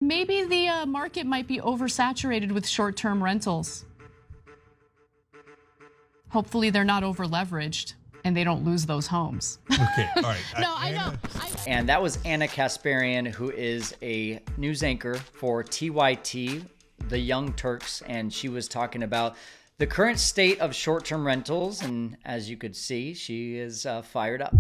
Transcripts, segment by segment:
Maybe the market might be oversaturated with short-term rentals. Hopefully they're not over-leveraged and they don't lose those homes. Okay, all right. No, I know. And that was Anna Kasparian, who is a news anchor for TYT, the Young Turks, and she was talking about the current state of short-term rentals, and as you could see, she is fired up.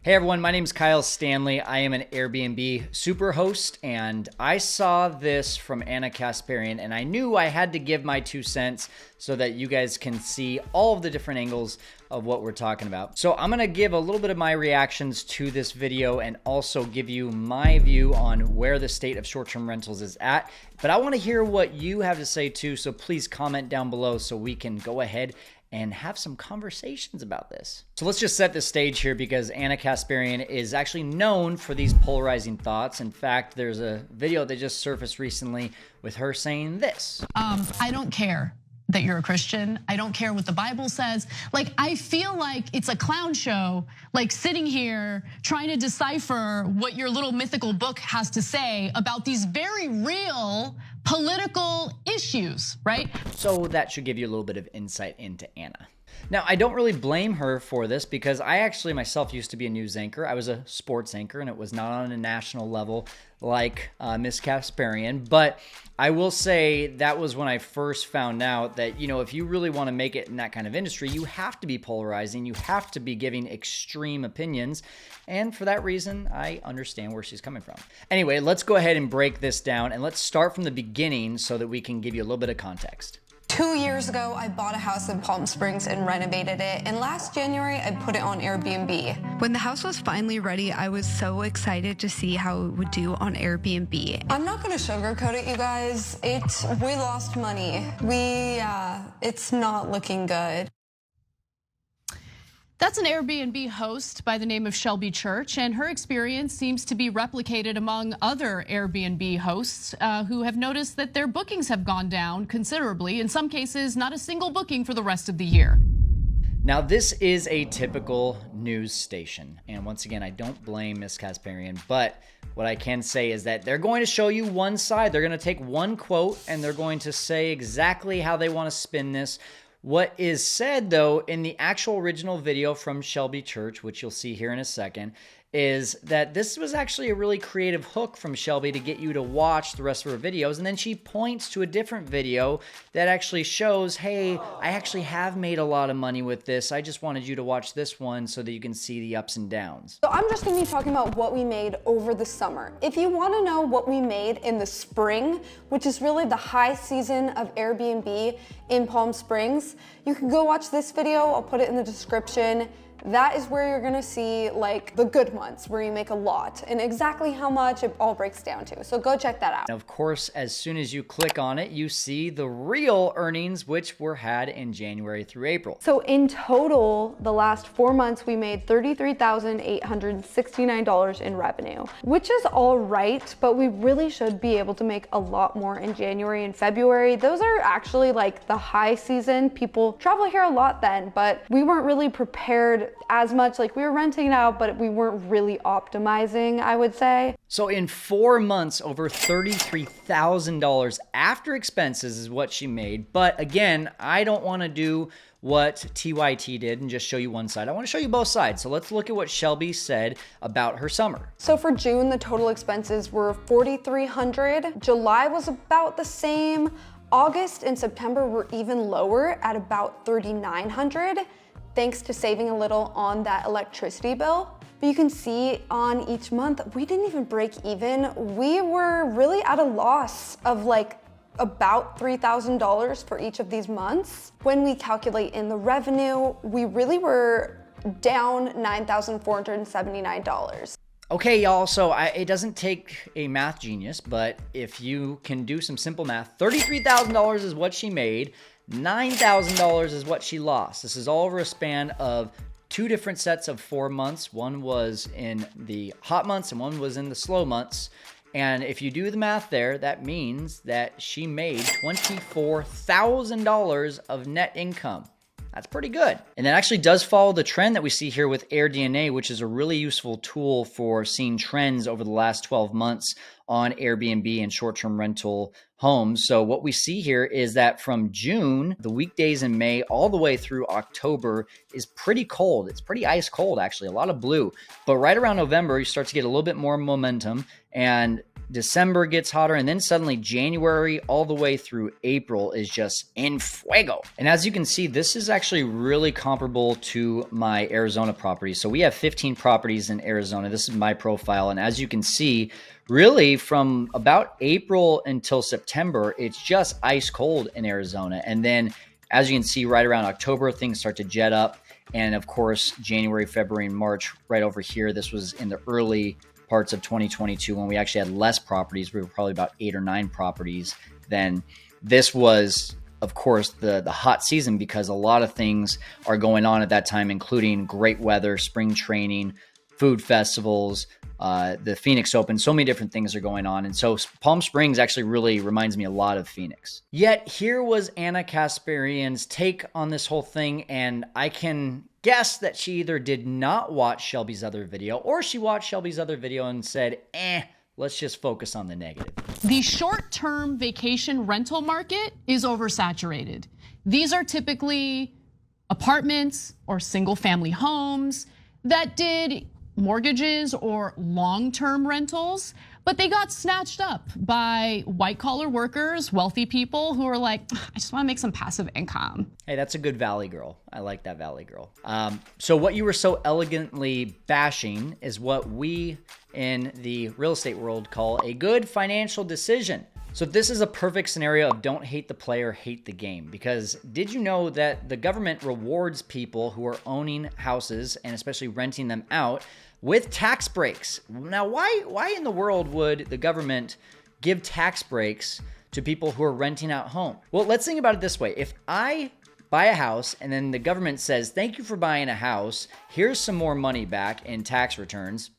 Hey everyone, my name is Kyle Stanley. I am an Airbnb super host, and I saw this from Anna Kasparian, and I knew I had to give my 2 cents so that you guys can see all of the different angles of what we're talking about. So I'm gonna give a little bit of my reactions to this video and also give you my view on where the state of short-term rentals is at. But I wanna hear what you have to say too, so please comment down below so we can go ahead and have some conversations about this. So let's just set the stage here, because Anna Kasparian is actually known for these polarizing thoughts. In fact, there's a video that just surfaced recently with her saying this. I don't care that you're a Christian. I don't care what the Bible says. Like, I feel like it's a clown show, like sitting here trying to decipher what your little mythical book has to say about these very real political issues, right? So that should give you a little bit of insight into Anna. Now, I don't really blame her for this, because I actually myself used to be a news anchor. I was a sports anchor, and it was not on a national level like Miss Kasparian. But I will say that was when I first found out that, if you really want to make it in that kind of industry, you have to be polarizing. You have to be giving extreme opinions. And for that reason, I understand where she's coming from. Anyway, let's go ahead and break this down, and let's start from the beginning so that we can give you a little bit of context. 2 years ago, I bought a house in Palm Springs and renovated it, and last January, I put it on Airbnb. When the house was finally ready, I was so excited to see how it would do on Airbnb. I'm not gonna sugarcoat it, you guys. We lost money. It's not looking good. That's an Airbnb host by the name of Shelby Church, and her experience seems to be replicated among other Airbnb hosts who have noticed that their bookings have gone down considerably. In some cases, not a single booking for the rest of the year. Now, this is a typical news station, and once again, I don't blame Miss Kasparian, but what I can say is that they're going to show you one side. They're going to take one quote, and they're going to say exactly how they want to spin this. What is said, though, in the actual original video from Shelby Church, which you'll see here in a second, is that this was actually a really creative hook from Shelby to get you to watch the rest of her videos. And then she points to a different video that actually shows, hey, I actually have made a lot of money with this. I just wanted you to watch this one so that you can see the ups and downs. So I'm just gonna be talking about what we made over the summer. If you wanna know what we made in the spring, which is really the high season of Airbnb in Palm Springs, you can go watch this video. I'll put it in the description. That is where you're gonna see like the good months where you make a lot, and exactly how much it all breaks down to. So go check that out. And of course, as soon as you click on it, you see the real earnings, which were had in January through April. So in total, the last 4 months, we made $33,869 in revenue, which is all right, but we really should be able to make a lot more in January and February. Those are actually like the high season. People travel here a lot then, but we weren't really prepared as much. Like, we were renting it out, but we weren't really optimizing, I would say. So in 4 months, over $33,000 after expenses is what she made. But again, I don't want to do what TYT did and just show you one side. I want to show you both sides. So let's look at what Shelby said about her summer. So for June, the total expenses were $4,300. July was about the same. August and September were even lower at about $3,900. Thanks to saving a little on that electricity bill. But you can see on each month, we didn't even break even. We were really at a loss of like about $3,000 for each of these months. When we calculate in the revenue, we really were down $9,479. Okay, y'all, so it doesn't take a math genius, but if you can do some simple math, $33,000 is what she made. $9,000 is what she lost. This is all over a span of 2 different sets of 4 months. One was in the hot months and one was in the slow months. And if you do the math there, that means that she made $24,000 of net income. That's pretty good. And that actually does follow the trend that we see here with AirDNA, which is a really useful tool for seeing trends over the last 12 months on Airbnb and short-term rental homes. So what we see here is that from June, the weekdays in May, all the way through October is pretty cold. It's pretty ice cold, actually, a lot of blue. But right around November, you start to get a little bit more momentum, and December gets hotter, and then suddenly January all the way through April is just en fuego. And as you can see, this is actually really comparable to my Arizona property. So we have 15 properties in Arizona. This is my profile. And as you can see, really from about April until September, it's just ice cold in Arizona. And then as you can see, right around October, things start to jet up. And of course, January, February, and March right over here. This was in the early parts of 2022 when we actually had less properties. We were probably about 8 or 9 properties. Then this was, of course, the hot season because a lot of things are going on at that time, including great weather, spring training, food festivals, the Phoenix Open. So many different things are going on. And so Palm Springs actually really reminds me a lot of Phoenix. Yet here was Anna Kasparian's take on this whole thing. And I can guess that she either did not watch Shelby's other video or she watched Shelby's other video and said, let's just focus on the negative. The short-term vacation rental market is oversaturated. These are typically apartments or single-family homes that did mortgages or long-term rentals, but they got snatched up by white-collar workers, wealthy people who are like, I just want to make some passive income. Hey, that's a good Valley girl. I like that Valley girl. So what you were so elegantly bashing is what we in the real estate world call a good financial decision. So this is a perfect scenario of don't hate the player, hate the game. Because did you know that the government rewards people who are owning houses and especially renting them out with tax breaks? Now, why in the world would the government give tax breaks to people who are renting out home? Well, let's think about it this way. If I buy a house and then the government says, thank you for buying a house, here's some more money back in tax returns,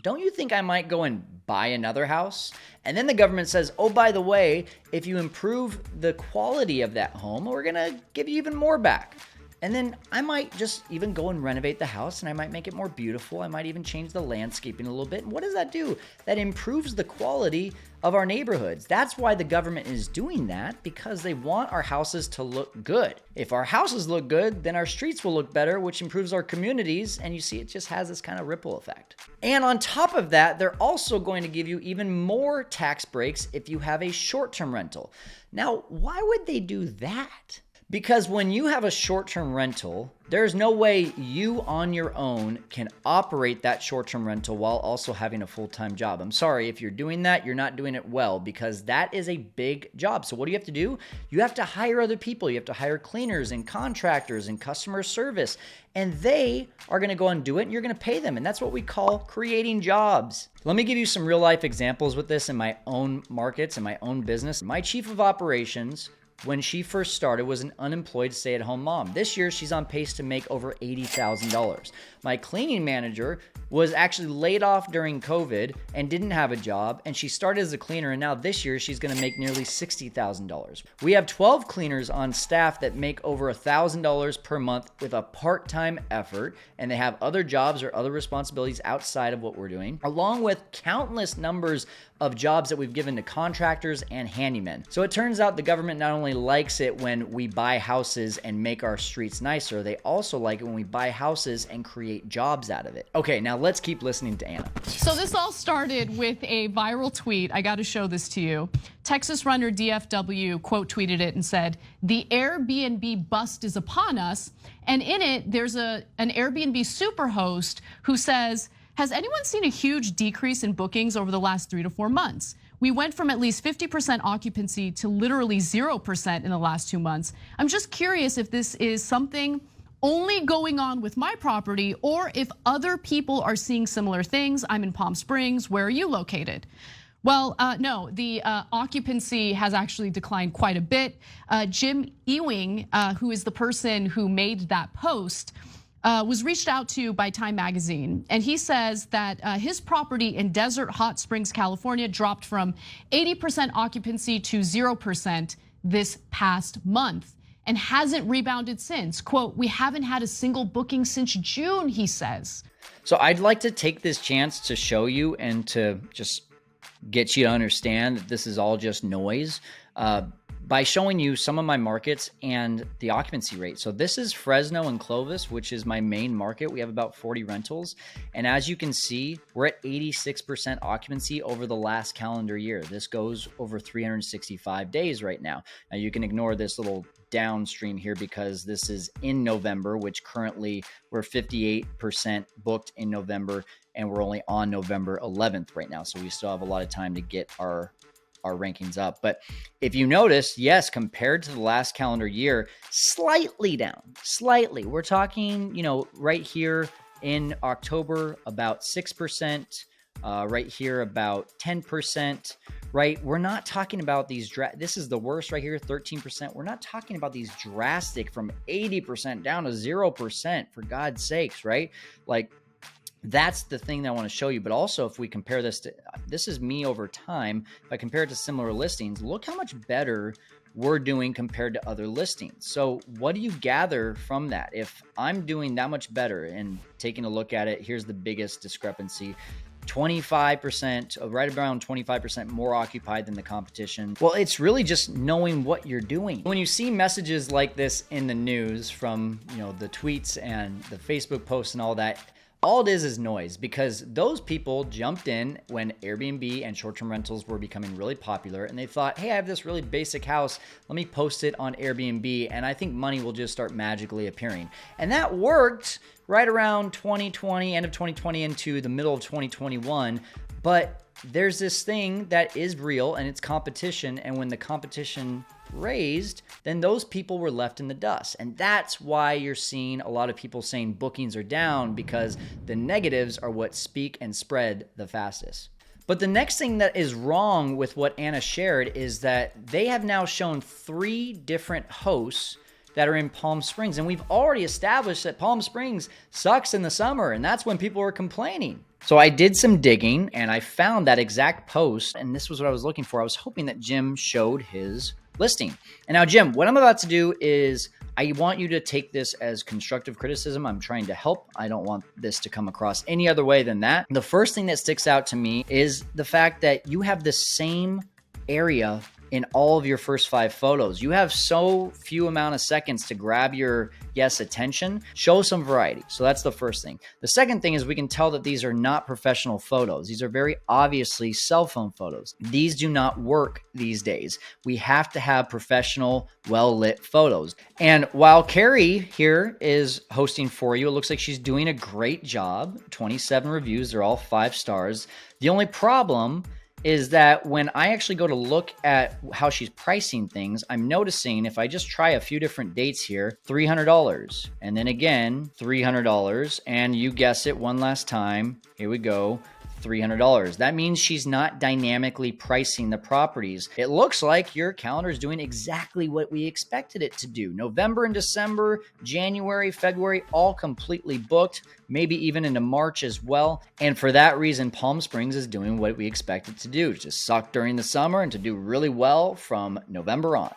don't you think I might go and buy another house? And then the government says, oh, by the way, if you improve the quality of that home, we're gonna give you even more back. And then I might just even go and renovate the house and I might make it more beautiful. I might even change the landscaping a little bit. And what does that do? That improves the quality of our neighborhoods. That's why the government is doing that, because they want our houses to look good. If our houses look good, then our streets will look better, which improves our communities. And you see, it just has this kind of ripple effect. And on top of that, they're also going to give you even more tax breaks if you have a short-term rental. Now, why would they do that? Because when you have a short-term rental, there's no way you on your own can operate that short-term rental while also having a full-time job. I'm sorry, if you're doing that, you're not doing it well, because that is a big job. So what do you have to do? You have to hire other people. You have to hire cleaners and contractors and customer service, and they are gonna go and do it, and you're gonna pay them. And that's what we call creating jobs. Let me give you some real-life examples with this in my own markets and my own business. My chief of operations, when she first started, was an unemployed stay-at-home mom. This year, she's on pace to make over $80,000. My cleaning manager was actually laid off during COVID and didn't have a job, and she started as a cleaner, and now this year, she's gonna make nearly $60,000. We have 12 cleaners on staff that make over $1,000 per month with a part-time effort, and they have other jobs or other responsibilities outside of what we're doing, along with countless numbers of jobs that we've given to contractors and handymen. So it turns out the government not only likes it when we buy houses and make our streets nicer, they also like it when we buy houses and create jobs out of it. Okay, now let's keep listening to Anna. So this all started with a viral tweet. I gotta show this to you. Texas runner DFW quote tweeted it and said, "The Airbnb bust is upon us." And in it, there's an Airbnb superhost who says, has anyone seen a huge decrease in bookings over the last 3 to 4 months? We went from at least 50% occupancy to literally 0% in the last 2 months. I'm just curious if this is something only going on with my property or if other people are seeing similar things. I'm in Palm Springs. Where are you located? Well, no, the occupancy has actually declined quite a bit. Jim Ewing, who is the person who made that post, was reached out to by Time Magazine, and he says that his property in Desert Hot Springs, California dropped from 80% occupancy to 0% this past month. and hasn't rebounded since. Quote, "We haven't had a single booking since June," he says. So I'd like to take this chance to show you and to just get you to understand that this is all just noise by showing you some of my markets and the occupancy rate. So this is Fresno and Clovis, which is my main market. We have about 40 rentals. And as you can see, we're at 86% occupancy over the last calendar year. This goes over 365 days right now. Now you can ignore this little downstream here because this is in November, which currently we're 58% booked in November, and we're only on November 11th right now. So we still have a lot of time to get our rankings up. But if you notice, yes, compared to the last calendar year, slightly down, slightly. We're talking, right here in October, about 6%, right here, about 10%, right? We're not talking about these, this is the worst right here, 13%. We're not talking about these drastic from 80% down to 0%, for God's sakes, right? Like, that's the thing that I want to show you. But also, if we compare this to, this is me over time. If I compare it to similar listings, look how much better we're doing compared to other listings. So what do you gather from that? If I'm doing that much better and taking a look at it, here's the biggest discrepancy. 25%, right around 25% more occupied than the competition. Well, it's really just knowing what you're doing. When you see messages like this in the news from, the tweets and the Facebook posts and all that, all it is noise, because those people jumped in when Airbnb and short-term rentals were becoming really popular, and they thought, hey, I have this really basic house. Let me post it on Airbnb, and I think money will just start magically appearing. And that worked right around 2020, end of 2020 into the middle of 2021. But there's this thing that is real, and it's competition. And when the competition raised, then those people were left in the dust. And that's why you're seeing a lot of people saying bookings are down, because the negatives are what speak and spread the fastest. But the next thing that is wrong with what Anna shared is that they have now shown 3 different hosts that are in Palm Springs. And we've already established that Palm Springs sucks in the summer, and that's when people are complaining. So I did some digging and I found that exact post, and this was what I was looking for. I was hoping that Jim showed his listing. And now, Jim, what I'm about to do is I want you to take this as constructive criticism. I'm trying to help. I don't want this to come across any other way than that. The first thing that sticks out to me is the fact that you have the same area in all of your first 5 photos. You have so few amount of seconds to grab your guest's attention. Show some variety. So that's the first thing. The second thing is we can tell that these are not professional photos. These are very obviously cell phone photos. These do not work these days. We have to have professional, well-lit photos. And while Carrie here is hosting for you, it looks like she's doing a great job. 27 reviews. They're all 5 stars. The only problem is that when I actually go to look at how she's pricing things, I'm noticing if I just try a few different dates here, $300, and then again, $300, and you guess it one last time, here we go, $300. That means she's not dynamically pricing the properties. It looks like your calendar is doing exactly what we expected it to do. November and December, January, February, all completely booked, maybe even into March as well. And for that reason, Palm Springs is doing what we expect it to do, to suck during the summer and to do really well from November on.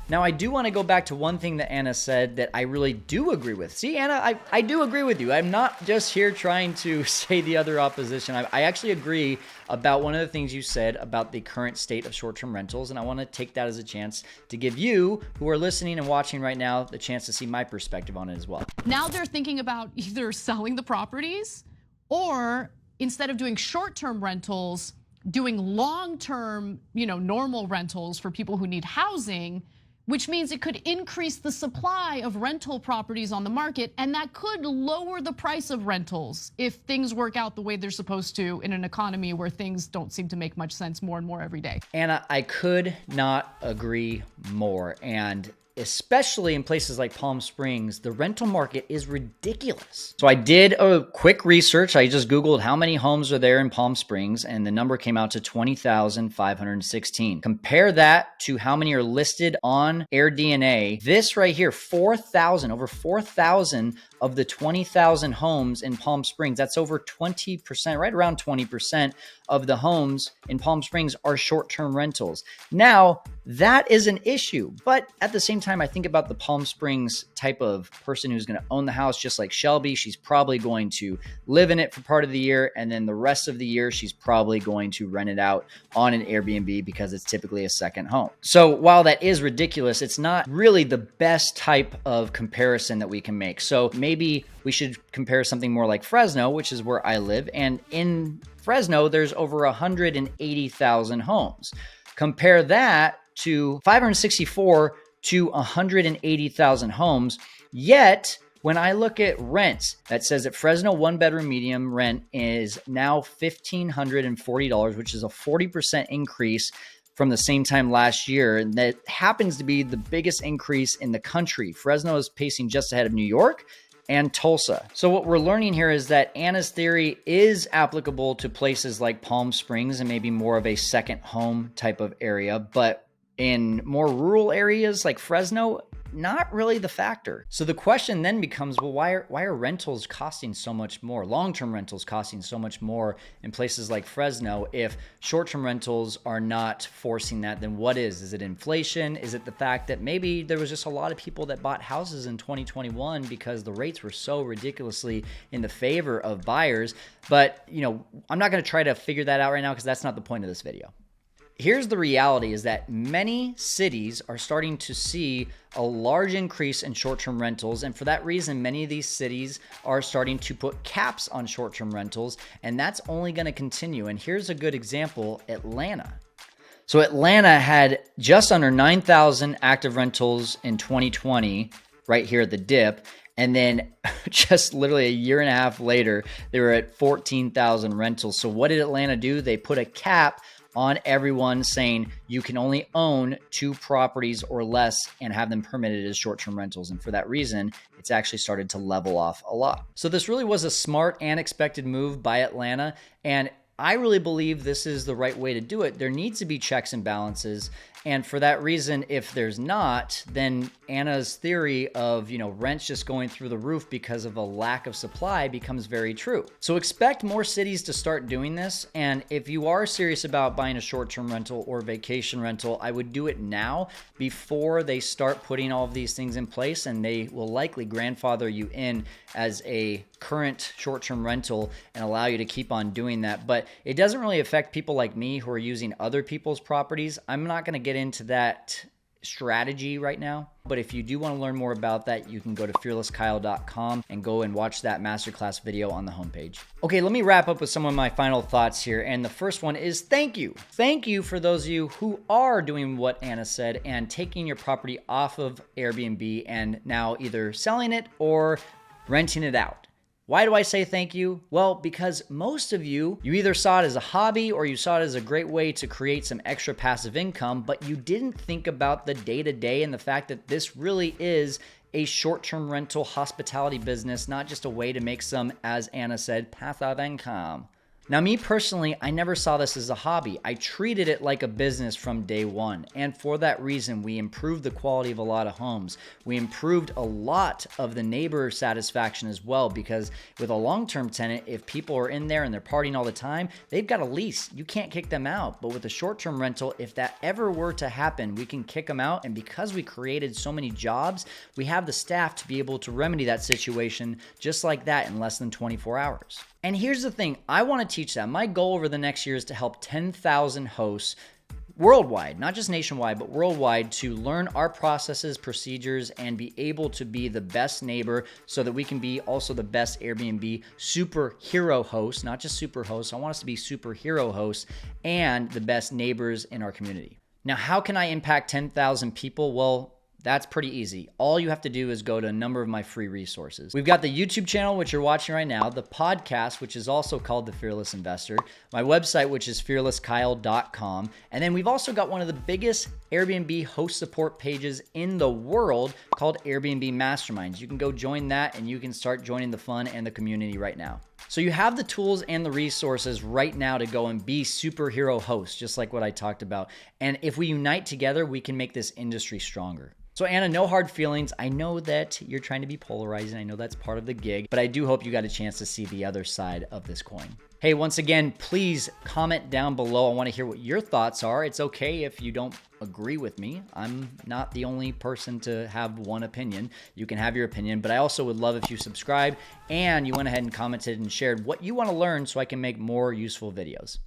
Now, I do want to go back to one thing that Anna said that I really do agree with. See, Anna, I do agree with you. I'm not just here trying to say the other opposition. I actually agree about one of the things you said about the current state of short-term rentals, and I want to take that as a chance to give you, who are listening and watching right now, the chance to see my perspective on it as well. Now they're thinking about either selling the properties or, instead of doing short-term rentals, doing long-term, normal rentals for people who need housing, which means it could increase the supply of rental properties on the market, and that could lower the price of rentals if things work out the way they're supposed to in an economy where things don't seem to make much sense more and more every day. Anna, I could not agree more. And especially in places like Palm Springs, the rental market is ridiculous. So I did a quick research. I just Googled how many homes are there in Palm Springs, and the number came out to 20,516. Compare that to how many are listed on AirDNA. This right here, 4,000, over 4,000 of the 20,000 homes in Palm Springs. That's over 20%, right around 20% of the homes in Palm Springs are short-term rentals. Now, that is an issue. But at the same time, I think about the Palm Springs type of person who's going to own the house, just like Shelby. She's probably going to live in it for part of the year, and then the rest of the year, she's probably going to rent it out on an Airbnb because it's typically a second home. So while that is ridiculous, it's not really the best type of comparison that we can make. So maybe we should compare something more like Fresno, which is where I live. And in Fresno, there's over 180,000 homes. Compare that to 564 to 180,000 homes. Yet, when I look at rents, that says that Fresno one-bedroom medium rent is now $1,540, which is a 40% increase from the same time last year. And that happens to be the biggest increase in the country. Fresno is pacing just ahead of New York and Tulsa. So what we're learning here is that Anna's theory is applicable to places like Palm Springs and maybe more of a second home type of area, but in more rural areas like Fresno, not really the factor. So the question then becomes, well, why are rentals costing so much more? Long-term rentals costing so much more in places like Fresno. If short-term rentals are not forcing that, then what is? Is it inflation? Is it the fact that maybe there was just a lot of people that bought houses in 2021 because the rates were so ridiculously in the favor of buyers? But, I'm not going to try to figure that out right now because that's not the point of this video. Here's the reality is that many cities are starting to see a large increase in short-term rentals. And for that reason, many of these cities are starting to put caps on short-term rentals. And that's only going to continue. And here's a good example, Atlanta. So Atlanta had just under 9,000 active rentals in 2020, right here at the dip. And then just literally a year and a half later, they were at 14,000 rentals. So what did Atlanta do? They put a cap on everyone saying you can only own 2 properties or less and have them permitted as short-term rentals. And for that reason, it's actually started to level off a lot. So this really was a smart and expected move by Atlanta. And I really believe this is the right way to do it. There needs to be checks and balances. And for that reason, if there's not, then Anna's theory of, rents just going through the roof because of a lack of supply becomes very true. So expect more cities to start doing this. And if you are serious about buying a short-term rental or vacation rental, I would do it now before they start putting all of these things in place, and they will likely grandfather you in as a current short-term rental and allow you to keep on doing that. But it doesn't really affect people like me who are using other people's properties. I'm not going to get into that strategy right now. But if you do want to learn more about that, you can go to fearlesskyle.com and go and watch that masterclass video on the homepage. Okay, let me wrap up with some of my final thoughts here. And the first one is thank you. Thank you for those of you who are doing what Anna said and taking your property off of Airbnb and now either selling it or renting it out. Why do I say thank you? Well, because most of you either saw it as a hobby or you saw it as a great way to create some extra passive income, but you didn't think about the day-to-day and the fact that this really is a short-term rental hospitality business, not just a way to make some, as Anna said, passive income. Now, me personally, I never saw this as a hobby. I treated it like a business from day one. And for that reason, we improved the quality of a lot of homes. We improved a lot of the neighbor satisfaction as well, because with a long-term tenant, if people are in there and they're partying all the time, they've got a lease. You can't kick them out. But with a short-term rental, if that ever were to happen, we can kick them out. And because we created so many jobs, we have the staff to be able to remedy that situation just like that in less than 24 hours. And here's the thing, I want to teach that. My goal over the next year is to help 10,000 hosts worldwide, not just nationwide, but worldwide, to learn our processes, procedures, and be able to be the best neighbor so that we can be also the best Airbnb superhero hosts, not just super hosts. I want us to be superhero hosts and the best neighbors in our community. Now, how can I impact 10,000 people? Well, that's pretty easy. All you have to do is go to a number of my free resources. We've got the YouTube channel, which you're watching right now, the podcast, which is also called The Fearless Investor, my website, which is fearlesskyle.com. And then we've also got one of the biggest Airbnb host support pages in the world called Airbnb Masterminds. You can go join that and you can start joining the fun and the community right now. So you have the tools and the resources right now to go and be superhero hosts, just like what I talked about. And if we unite together, we can make this industry stronger. So Anna, no hard feelings. I know that you're trying to be polarizing. I know that's part of the gig, but I do hope you got a chance to see the other side of this coin. Hey, once again, please comment down below. I want to hear what your thoughts are. It's okay if you don't agree with me. I'm not the only person to have one opinion. You can have your opinion, but I also would love if you subscribe and you went ahead and commented and shared what you want to learn so I can make more useful videos.